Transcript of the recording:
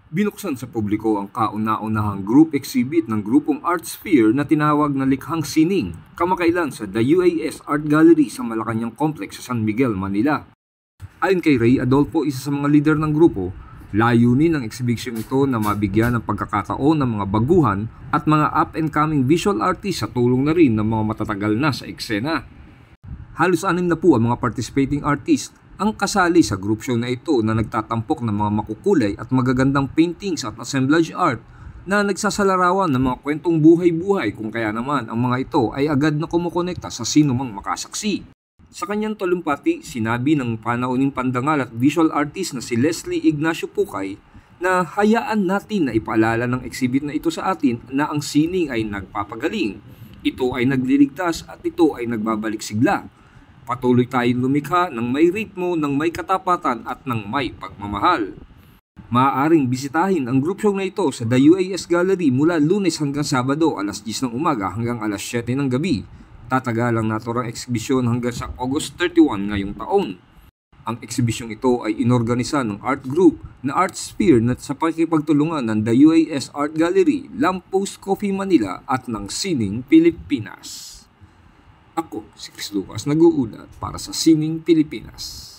Binuksan sa publiko ang kauna-unahang group exhibit ng grupong Artsphere na tinawag na Likhang Sining, kamakailan sa The UAS Art Gallery sa Malacanang Complex sa San Miguel, Manila. Ayon kay Ray Adolfo, isa sa mga leader ng grupo, layunin ng eksibisyong ito na mabigyan ng pagkakataon ng mga baguhan at mga up-and-coming visual artists sa tulong na rin ng mga matatagal na sa eksena. Halos 6 na po ang mga participating artists ang kasali sa group show na ito na nagtatampok ng mga makukulay at magagandang paintings at assemblage art na nagsasalarawan ng mga kwentong buhay-buhay, kung kaya naman ang mga ito ay agad na kumukonekta sa sino mang makasaksi. Sa kanyang talumpati, sinabi ng panauning pandangal at visual artist na si Leslie Ignacio Pucay na hayaan natin na ipaalala ng exhibit na ito sa atin na ang sining ay nagpapagaling, ito ay nagliligtas at ito ay nagbabalik sigla. Patuloy tayong lumikha ng may ritmo, ng may katapatan at ng may pagmamahal. Maaaring bisitahin ang group show na ito sa The UAS Gallery mula Lunes hanggang Sabado alas 10 ng umaga hanggang alas 7 ng gabi. Tatagalang naturang ekshibisyon hanggang sa August 31 ngayong taon. Ang eksibisyong ito ay inorganisa ng art group na Artsphere na sa pakikipagtulungan ng The UAS Art Gallery, Lamppost Coffee Manila at ng Sining Pilipinas. Ako, si Chris Lucas, nag-uulat para sa Sining Pilipinas.